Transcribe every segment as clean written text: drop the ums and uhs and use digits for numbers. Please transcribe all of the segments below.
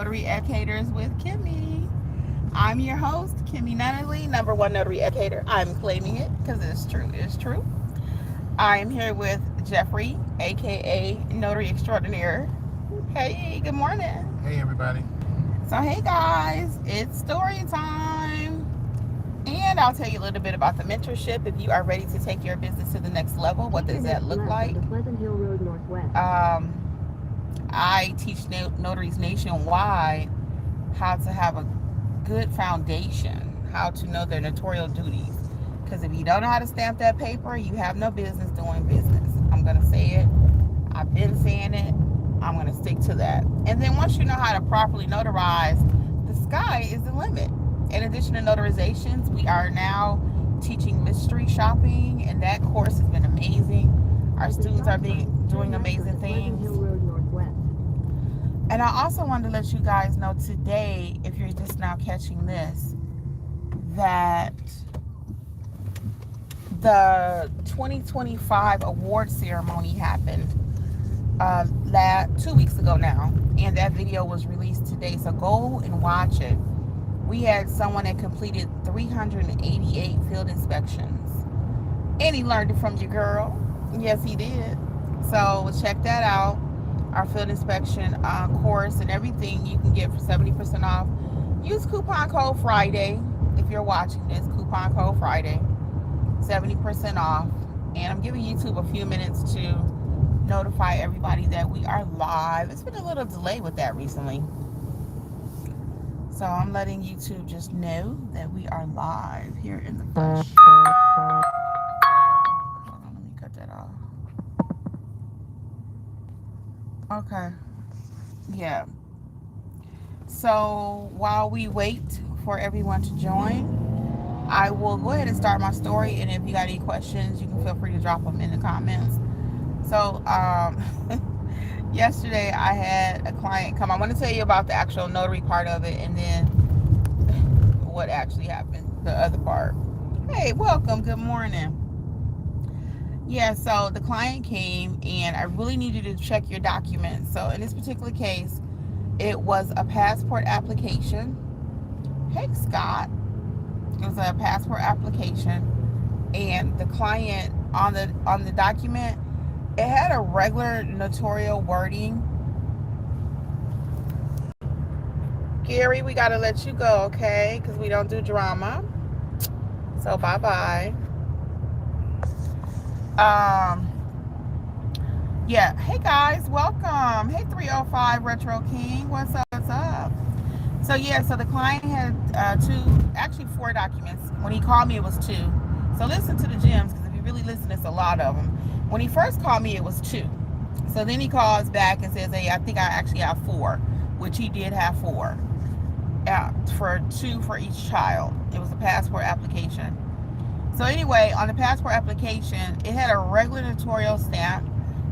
Notary Educators with Kimmi. I'm your host, Kimmi Nunnally, number one notary educator. I'm claiming it because it's true. It's true. I am here with Jeffery, aka Notary Extraordinaire. Hey, good morning. Hey everybody. So, hey guys, it's story time. And I'll tell you a little bit about the mentorship. If you are ready to take your business to the next level, what does that look like? Pleasant Hill Road Northwest. I teach notaries nationwide how to have a good foundation, how to know their notarial duties. Because if you don't know how to stamp that paper, you have no business doing business. I'm going to say it. I've been saying it. I'm going to stick to that. And then once you know how to properly notarize, the sky is the limit. In addition to notarizations, we are now teaching mystery shopping, and that course has been amazing. Our students are doing amazing things. And I also wanted to let you guys know today, if you're just now catching this, that the 2025 award ceremony happened 2 weeks ago now, and that video was released today, so go and watch it. We had someone that completed 388 field inspections, and he learned it from your girl. Yes, he did. So check that out. Our field inspection course and everything you can get for 70% off. Use coupon code Friday if you're watching this. Coupon code Friday, 70% off. And I'm giving YouTube a few minutes to notify everybody that we are live. It's been a little delay with that recently. So I'm letting YouTube just know that we are live here in the flesh. Hold on, let me cut that off. Okay. Yeah. So while we wait for everyone to join, I will go ahead and start my story. And if you got any questions, you can feel free to drop them in the comments. So yesterday I had a client come. I want to tell you about the actual notary part of it, and then what actually happened, the other part. Hey, welcome. Good morning. Yeah, so the client came, and I really needed to check your documents. So in this particular case, it was a passport application. Hey, Scott. It was a passport application, and the client on the document, it had a regular notarial wording. Gary, we got to let you go, okay? Because we don't do drama. So bye-bye. Yeah, hey guys, welcome. Hey 305 Retro King, what's up, what's up? So yeah, so the client had four documents. When he called me, it was two. So listen to the gems, because if you really listen, it's a lot of them. When he first called me, it was two. So then he calls back and says, hey, I think I actually have four, which he did have four. For two for each child. It was a passport application. So anyway, on the passport application, it had a regular notarial stamp,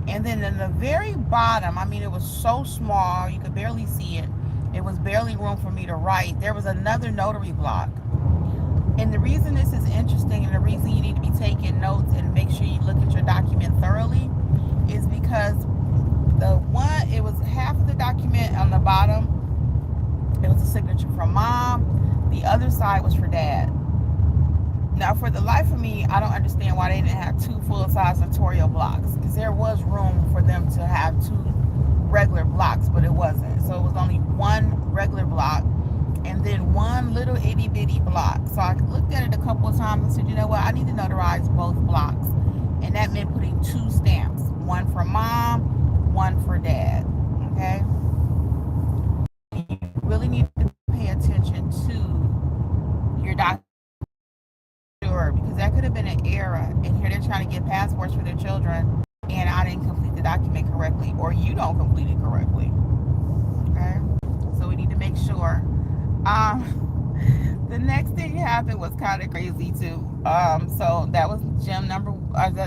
and then in the very bottom, I mean, it was so small, you could barely see it. It was barely room for me to write. There was another notary block. And the reason this is interesting, and the reason you need to be taking notes and make sure you look at your document thoroughly, is because it was half of the document on the bottom, it was a signature from mom. The other side was for dad. Now, for the life of me, I don't understand why they didn't have two full-size notarial blocks, because there was room for them to have two regular blocks, but it wasn't. So it was only one regular block and then one little itty-bitty block. So I looked at it a couple of times and said, you know what, I need to notarize both blocks. And that meant putting two stamps, one for mom, one for dad, okay? You really need to pay attention to your document. Because that could have been an error, and here they're trying to get passports for their children, and I didn't complete the document correctly, or you don't complete it correctly. Okay, so we need to make sure. The next thing that happened was kind of crazy too. So that was gem number.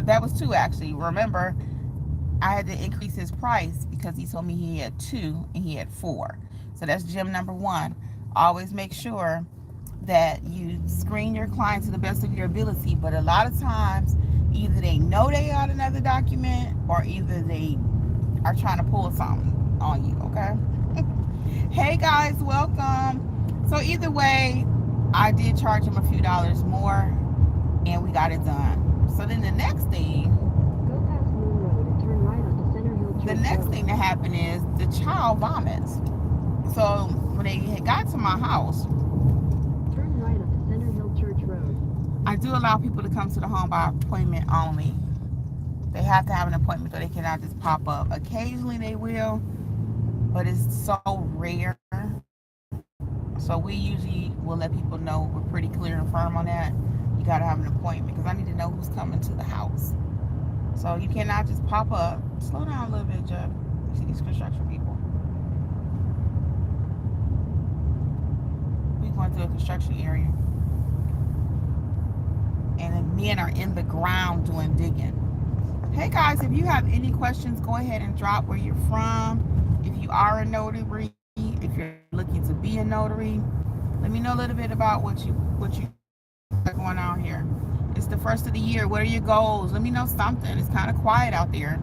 That was two actually. Remember, I had to increase his price because he told me he had two and he had four. So that's gem number one. Always make sure that you screen your client to the best of your ability, but a lot of times either they know they got another document, or either they are trying to pull something on you, okay? Hey guys, welcome. So either way, I did charge him a few dollars more and we got it done. So then the next thing, Go past Moon Road and turn right onto Center Hill Church the next Road. thing that happened is the child vomits. So when they had got to my house, Turn right onto Center Hill Church Road. I do allow people to come to the home by appointment only. They have to have an appointment, so they cannot just pop up. Occasionally they will, but it's so rare. So we usually will let people know we're pretty clear and firm on that. You got to have an appointment because I need to know who's coming to the house. So you cannot just pop up. Slow down a little bit, Jeff. You see these construction people. We going to a construction area. And the men are in the ground doing digging. Hey guys, if you have any questions, go ahead and drop where you're from. If you are a notary, if you're looking to be a notary, let me know a little bit about what you got going on here. It's the first of the year. What are your goals? Let me know something. It's kind of quiet out there.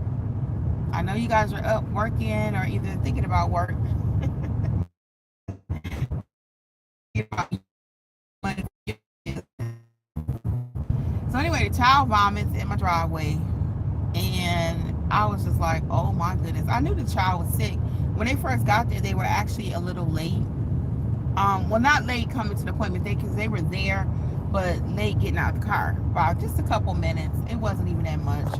I know you guys are up working or either thinking about work. So anyway, the child vomits in my driveway, and I was just like, oh my goodness. I knew the child was sick. When they first got there, they were actually a little late. Well, not late coming to the appointment because they were there, but late getting out of the car. About just a couple minutes. It wasn't even that much.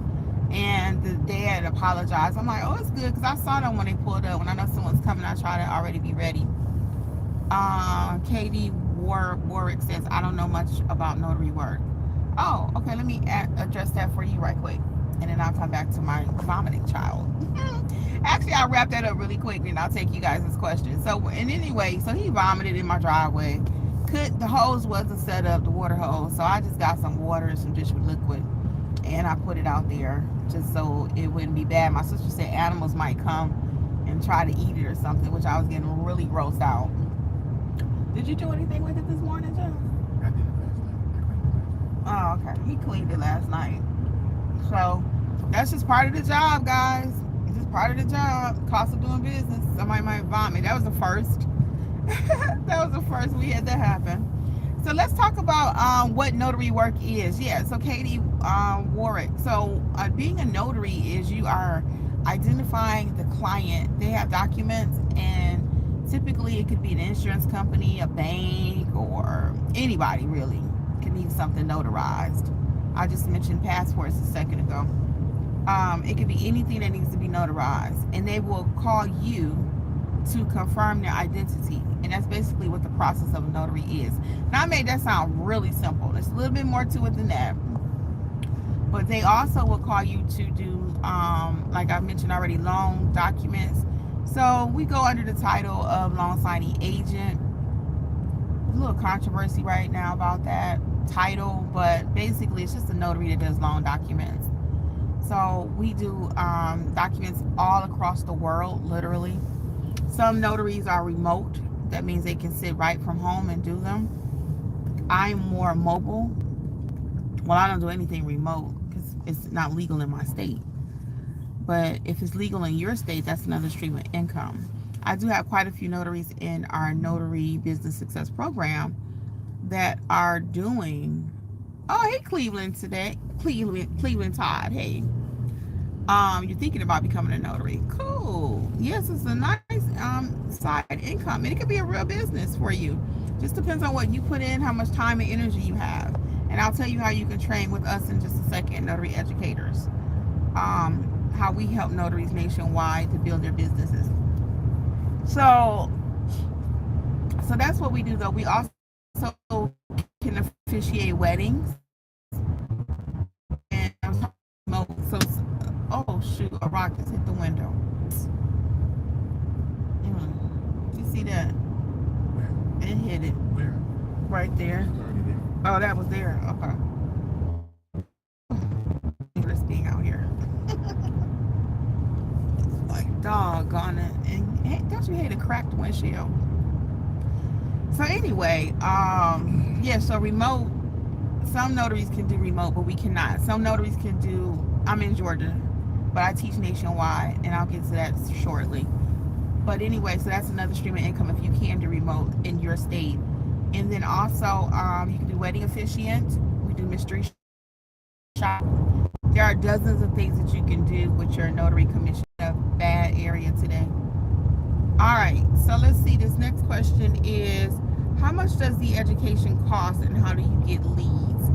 And the dad apologized. I'm like, oh, it's good because I saw them when they pulled up. When I know someone's coming, I try to already be ready. Katie Warwick says, I don't know much about notary work. Oh, okay. Let me address that for you right quick. And then I'll come back to my vomiting child. Actually, I'll wrap that up really quick and I'll take you guys' questions. So, and anyway, so he vomited in my driveway. The hose wasn't set up, the water hose. So I just got some water and some dish with liquid. And I put it out there just so it wouldn't be bad. My sister said animals might come and try to eat it or something, which I was getting really grossed out. Did you do anything with it this morning, Jeff? I did it last night. Oh, okay. He cleaned it last night. So that's just part of the job, guys. It's just part of the job. Cost of doing business. Somebody might vomit. That was the first. That was the first we had that happen. So let's talk about what notary work is. Yeah, so Katie Warwick. So being a notary is you are identifying the client. They have documents, and typically it could be an insurance company, a bank, or anybody really can need something notarized. I just mentioned passports a second ago. It could be anything that needs to be notarized, and they will call you to confirm their identity. And that's basically what the process of a notary is. Now, I made that sound really simple. There's a little bit more to it than that. But they also will call you to do, like I mentioned already, loan documents. So we go under the title of loan signing agent. There's a little controversy right now about that title, but basically it's just a notary that does loan documents. So we do documents all across the world, literally. Some notaries are remote. That means they can sit right from home and do them. I'm more mobile. Well, I don't do anything remote because it's not legal in my state. But if it's legal in your state, that's another stream of income. I do have quite a few notaries in our Notary Business Success Program that are doing. Oh, hey, Cleveland today. Cleveland Todd. Hey. You're thinking about becoming a notary. Cool. Yes, it's a nice side income. And it could be a real business for you. Just depends on what you put in, how much time and energy you have. And I'll tell you how you can train with us in just a second, notary educators. How we help notaries nationwide to build their businesses. So that's what we do, though. We also can officiate weddings. And so, oh shoot, a rock just hit the window. You see that? Where? It hit it. Where? Right there. It's already there. Oh, that was there. Okay. This being out here. Like doggone it. And hey, don't you hate a cracked windshield? So anyway, yeah, so remote, some notaries can do remote, but we cannot. Some notaries can do, I'm in Georgia, but I teach nationwide, and I'll get to that shortly. But anyway, so that's another stream of income if you can do remote in your state. And then also, you can do wedding officiant. We do mystery shop. There are dozens of things that you can do with your notary commission. A bad area today. All right, so let's see. This next question is, how much does the education cost and how do you get leads?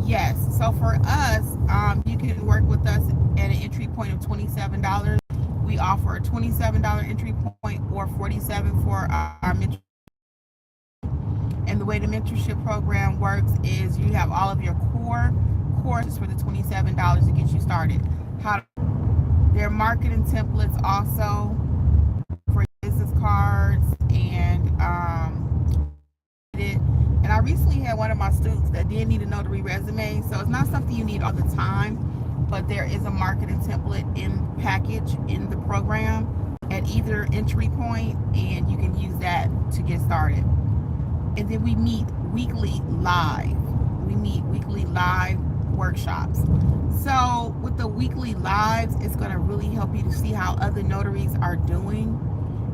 Yes, so for us, you can work with us at an entry point of $27. We offer a $27 entry point or $47 for our mentorship. And the way the mentorship program works is you have all of your core courses for the $27 to get you started. Their marketing templates also for business cards and I recently had one of my students that did need a notary resume, so it's not something you need all the time, but there is a marketing template package in the program at either entry point, and you can use that to get started. And then we meet weekly live. Workshops. So with the weekly lives, it's going to really help you to see how other notaries are doing.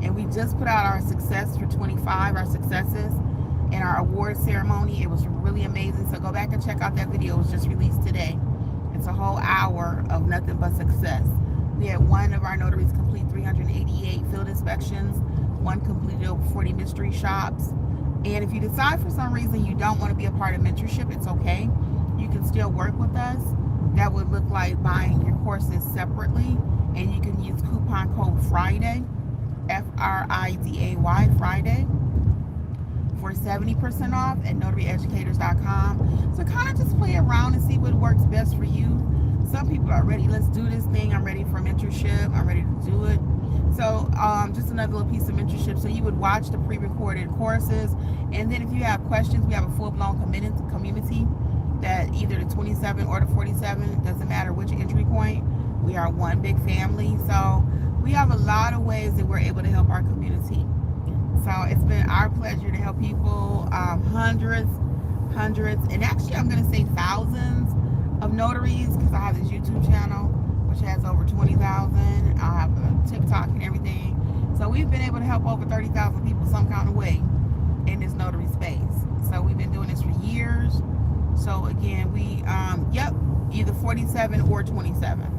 And we just put out our success for 25, our successes, and our award ceremony. It was really amazing. So go back and check out that video. It was just released today. It's a whole hour of nothing but success. We had one of our notaries complete 388 field inspections. One completed over 40 mystery shops. And if you decide for some reason you don't want to be a part of mentorship, it's okay. You can still work with us. That would look like buying your courses separately. And you can use coupon code FRIDAY, FRIDAY, Friday, for 70% off at notaryeducators.com. So kind of just play around and see what works best for you. Some people are ready. Let's do this thing. I'm ready for mentorship. I'm ready to do it. So just another little piece of mentorship. So you would watch the pre-recorded courses. And then if you have questions, we have a full-blown community that either the 27 or the 47, it doesn't matter which entry point. We are one big family. So we have a lot of ways that we're able to help our community. So it's been our pleasure to help people, hundreds, and actually I'm going to say thousands of notaries, because I have this YouTube channel which has over 20,000. I have a TikTok and everything. So we've been able to help over 30,000 people some kind of way in this notary space. So we've been doing this for years. So again, we either 47 or 27.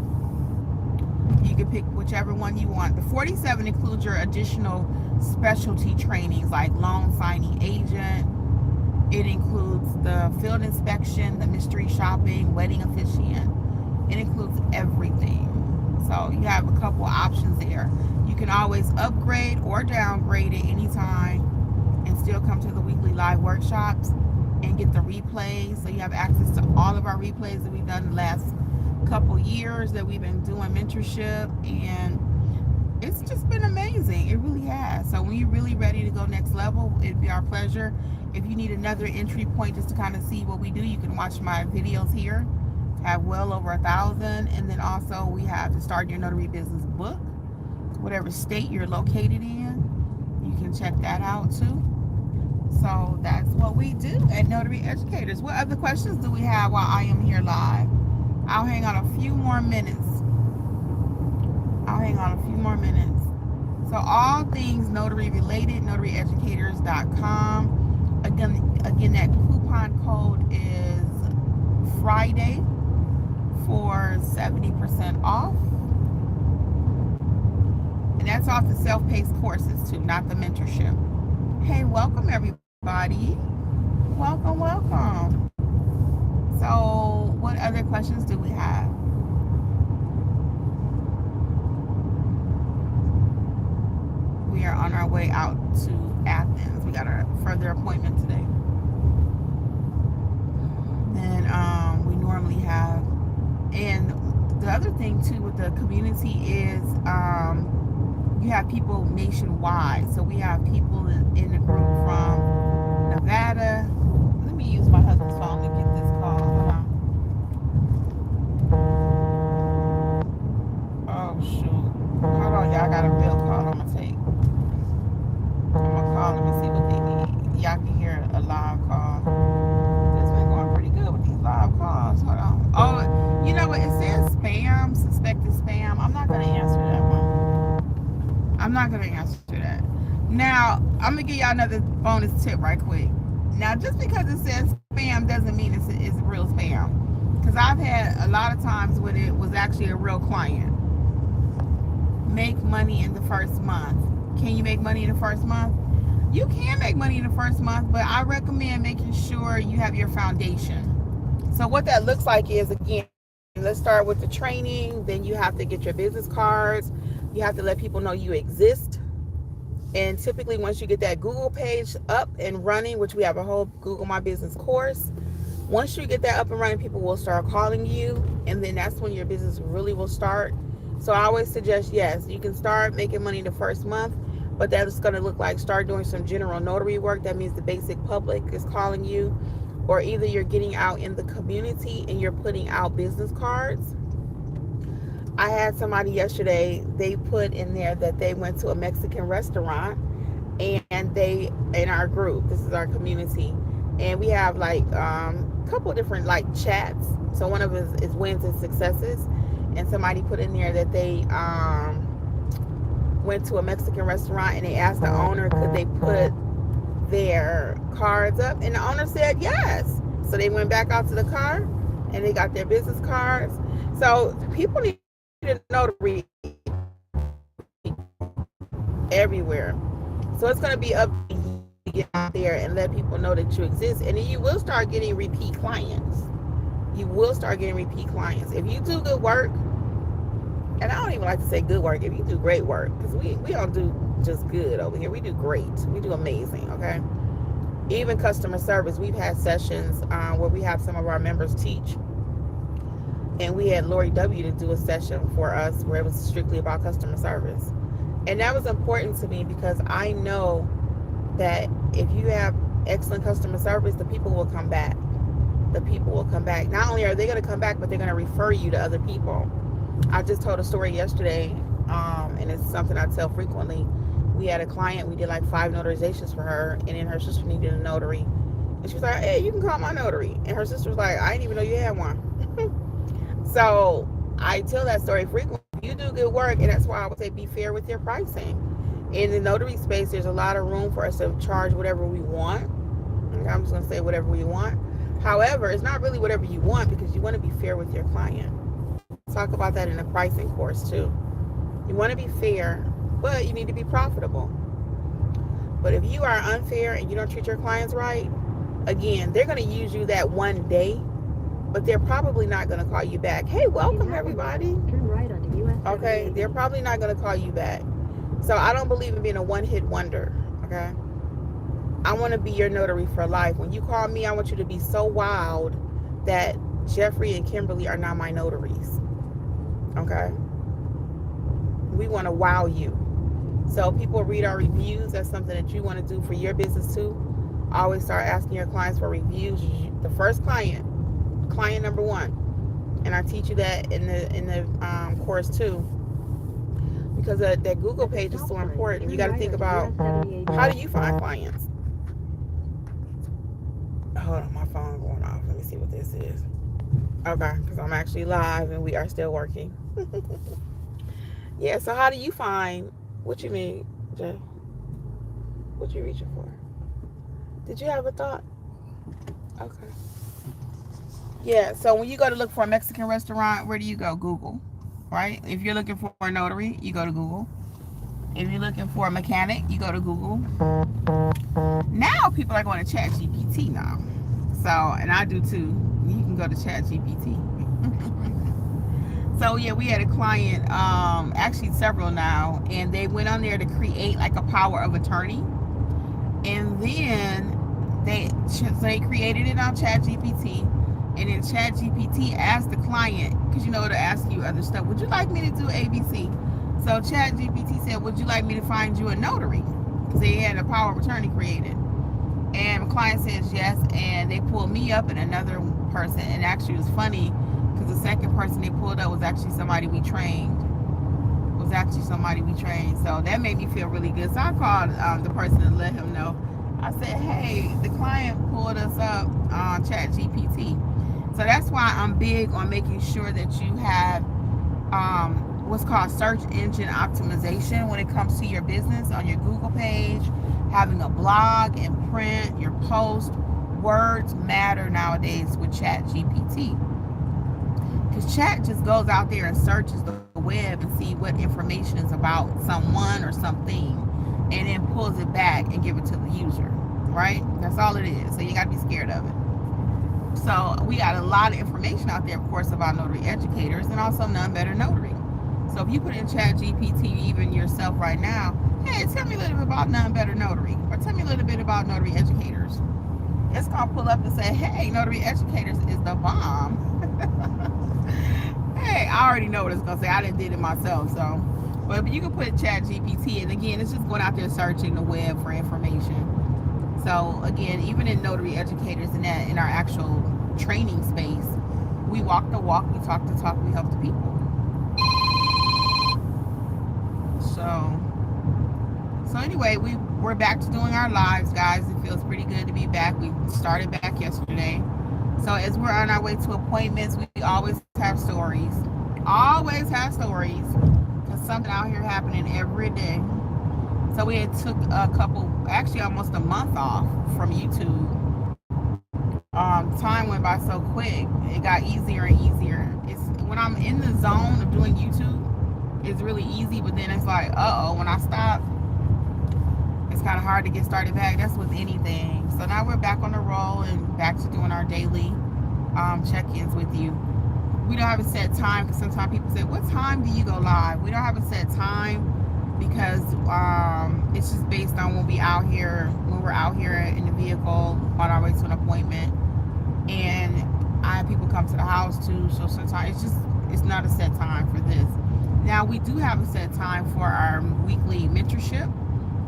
You can pick whichever one you want. The 47 includes your additional specialty trainings like loan signing agent. It includes the field inspection, the mystery shopping, wedding officiant. It includes everything. So you have a couple options there. You can always upgrade or downgrade at any time and still come to the weekly live workshops and get the replays. So you have access to all of our replays that we've done the last couple years that we've been doing mentorship, and it's just been amazing. It really has. So when you're really ready to go next level, it'd be our pleasure. If you need another entry point just to kind of see what we do, you can watch my videos here. I have well over 1,000. And then also we have the Start Your Notary Business book. Whatever state you're located in, you can check that out too. So that's what we do at Notary Educators. What other questions do we have while I am here live? I'll hang on a few more minutes. So all things notary related, notaryeducators.com. Again, that coupon code is Friday for 70% off. And that's off the self-paced courses too, not the mentorship. Hey, welcome everybody. Welcome. So what other questions do we have? We are on our way out to Athens. We got a further appointment today. Then we normally have, and the other thing too with the community is you have people nationwide. So we have people in the group from Nevada. Let me use my husband's phone to get this call. Hold on. Oh shoot. Hold on, y'all. I got a real call I'm gonna take. I'm gonna call them and see what they need. Y'all can hear a live call. It's been going pretty good with these live calls. Hold on. Oh, you know what? It says spam, suspected spam. I'm not gonna answer that one. I'm not gonna answer that. Now, I'm gonna give y'all another bonus tip right quick. Now, just because it says spam doesn't mean it's real spam. Because I've had a lot of times when it was actually a real client. Make money in the first month. Can you make money in the first month? You can make money in the first month, but I recommend making sure you have your foundation. So what that looks like is, again, let's start with the training. Then you have to get your business cards. You have to let people know you exist. And typically once you get that Google page up and running, which we have a whole Google My Business course, once you get that up and running, people will start calling you, and then that's when your business really will start. So I always suggest, yes, you can start making money the first month, but that's going to look like start doing some general notary work. That means the basic public is calling you, or either you're getting out in the community and you're putting out business cards. I had somebody yesterday, they put in there that they went to a Mexican restaurant, and they, in our group, this is our community, and we have like a couple different like chats. So one of us is wins and successes, and somebody put in there that they went to a Mexican restaurant and they asked the owner could they put their cards up, and the owner said yes. So they went back out to the car and they got their business cards. So people need to notary everywhere. So it's going to be up to you to get out there and let people know that you exist, and then you will start getting repeat clients. You will start getting repeat clients if you do good work. And I don't even like to say good work if you do great work, because we don't do just good over here. We do great. We do amazing, okay? Even customer service, we've had sessions where we have some of our members teach, and we had Lori W to do a session for us where it was strictly about customer service. And that was important to me because I know that if you have excellent customer service, the people will come back. The people will come back. Not only are they going to come back, but they're going to refer you to other people. I just told a story yesterday, and it's something I tell frequently. We had a client, we did like 5 notarizations for her, and then her sister needed a notary. And she was like, hey, you can call my notary. And her sister was like, I didn't even know you had one. So I tell that story frequently. You do good work, and that's why I would say be fair with your pricing. In the notary space, there's a lot of room for us to charge whatever we want. Okay, I'm just going to say whatever we want. However, it's not really whatever you want, because you want to be fair with your client. Talk about that in the pricing course too. You want to be fair, but you need to be profitable. But if you are unfair and you don't treat your clients right, again, they're going to use you that one day, but they're probably not going to call you back. Hey, welcome everybody. Turn right onto US. Okay, they're probably not going to call you back. So I don't believe in being a one-hit wonder. Okay, I want to be your notary for life. When you call me, I want you to be so wowed that Jeffrey and Kimberly are now my notaries. Okay, we want to wow you. So people read our reviews. That's something that you want to do for your business too. Always start asking your clients for reviews. The first client number 1, and I teach you that in the course too, because that Google page is so important. You got to think about, how do you find clients? Hold on, my phone going off. Let me see what this is. Okay, because I'm actually live and we are still working. Yeah, so how do you find, what you mean, Jay? What you reaching for? Did you have a thought? Okay. Yeah, so when you go to look for a Mexican restaurant, where do you go? Google, right? If you're looking for a notary, you go to Google. If you're looking for a mechanic, you go to Google. Now people are going to ChatGPT now. So, and I do too. You can go to ChatGPT. So yeah, we had a client, actually several now, and they went on there to create like a power of attorney, and then they created it on ChatGPT, and then ChatGPT asked the client, because you know it'll ask you other stuff. Would you like me to do ABC? So ChatGPT said, would you like me to find you a notary? Because they had a power of attorney created, and the client says yes, and they pulled me up and another person, and actually it was funny. Because the second person they pulled up was actually somebody we trained. So that made me feel really good. So I called the person and let him know. I said, hey, the client pulled us up on ChatGPT. So that's why I'm big on making sure that you have what's called search engine optimization when it comes to your business on your Google page, having a blog in print, your post. Words matter nowadays with Chat GPT. Because Chat just goes out there and searches the web and see what information is about someone or something, and then pulls it back and give it to the user, right? That's all it is. So you got to be scared of it. So we got a lot of information out there, of course, about notary educators and also None Better Notary. So if you put in Chat GPT, even yourself right now, hey, tell me a little bit about None Better Notary, or tell me a little bit about notary educators. It's gonna pull up and say, hey, notary educators is the bomb. Hey, I already know what it's gonna say. I done did it myself, so. But you can put Chat GPT, and again, it's just going out there searching the web for information. So again, even in notary educators in our actual training space, we walk the walk, we talk the talk, we help the people. So anyway, we're back to doing our lives, guys. It feels pretty good to be back. We started back yesterday. So as we're on our way to appointments, we always have stories. Always have stories. Because something out here happening every day. So we had took a couple, actually almost a month off from YouTube. Time went by so quick. It got easier and easier. It's when I'm in the zone of doing YouTube, it's really easy, but then it's like, when I stop, it's kind of hard to get started back. That's with anything. So now we're back on the roll and back to doing our daily check-ins with you. We don't have a set time, because sometimes people say, what time do you go live? We don't have a set time because it's just based on when we're out here in the vehicle on our way to an appointment, and I have people come to the house too. So sometimes it's not a set time for this. Now we do have a set time for our weekly mentorship,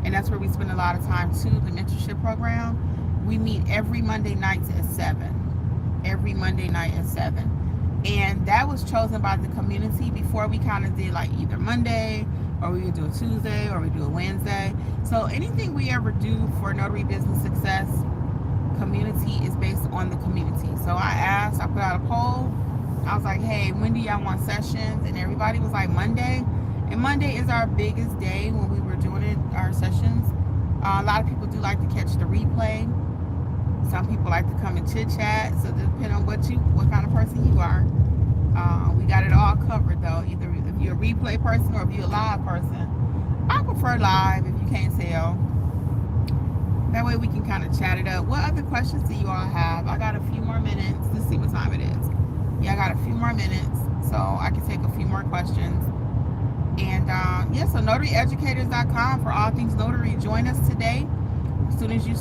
and that's where we spend a lot of time too. The mentorship program, we meet every Monday night at 7. Every Monday night at 7. And that was chosen by the community. Before, we kind of did like either Monday, or we would do a Tuesday, or we do a Wednesday. So anything we ever do for notary business success community is based on the community. So I put out a poll. I was like, hey, when do y'all want sessions? And everybody was like Monday. And Monday is our biggest day when we were doing it, our sessions. A lot of people do like to catch the replay. Some people like to come and chit chat. So depending on what kind of person you are, we got it all covered though. Either if you're a replay person or if you're a live person. I prefer live if you can't tell. That way we can kind of chat it up. What other questions do you all have? I got a few more minutes. Let's see what time it is. Yeah, I got a few more minutes, so I can take a few more questions. And so notaryeducators.com for all things notary. Join us today. As soon as you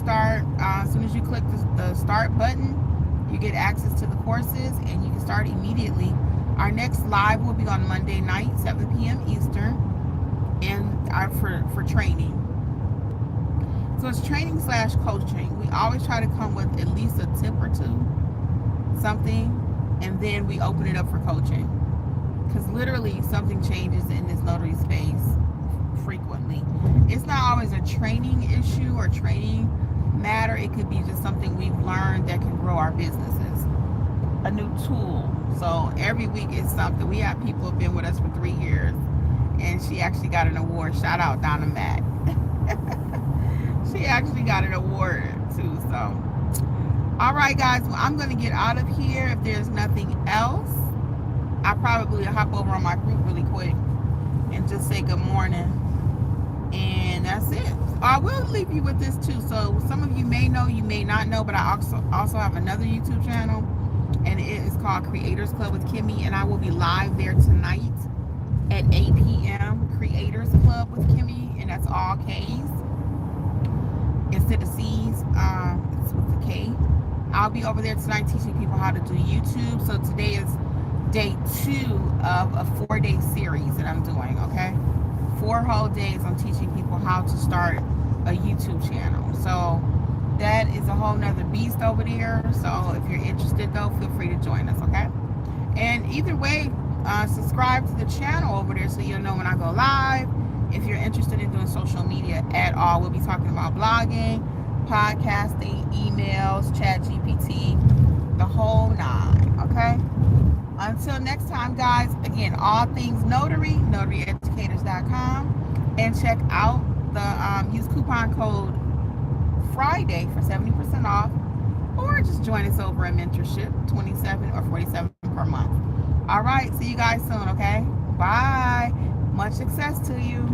click the start button, you get access to the courses, and you can start immediately. Our next live will be on Monday night, 7 p.m. Eastern, and for training. So it's training/coaching. We always try to come with at least a tip or two, something, and then we open it up for coaching. Because literally something changes in this notary space frequently. It's not always a training issue or training matter. It could be just something we've learned that can grow our businesses. A new tool. So every week is something. We have people who have been with us for 3 years, and she actually got an award. Shout out Donna Mack. She actually got an award too. So all right, guys, well, I'm going to get out of here. If there's nothing else, I'll probably hop over on my group really quick and just say good morning. And that's it. I will leave you with this too. So some of you may know, you may not know, but I also have another YouTube channel, and it is called Creators Club with Kimmi, and I will be live there tonight at 8 p.m. Creators Club with Kimmi, and that's all K's instead of C's. It's with the K. I'll be over there tonight teaching people how to do YouTube. So today is day 2 of a 4-day series that I'm doing, okay? 4 whole days I'm teaching people how to start a YouTube channel. So that is a whole nother beast over there. So if you're interested though, feel free to join us, okay? And either way, subscribe to the channel over there so you'll know when I go live. If you're interested in doing social media at all, we'll be talking about blogging, podcasting, emails, Chat GPT, the whole 9, okay? Until next time, guys, again, all things notary, notaryeducators.com, and check out the use coupon code Friday for 70% off, or just join us over at Mentorship, 27 or 47 per month. All right, see you guys soon, okay? Bye. Much success to you.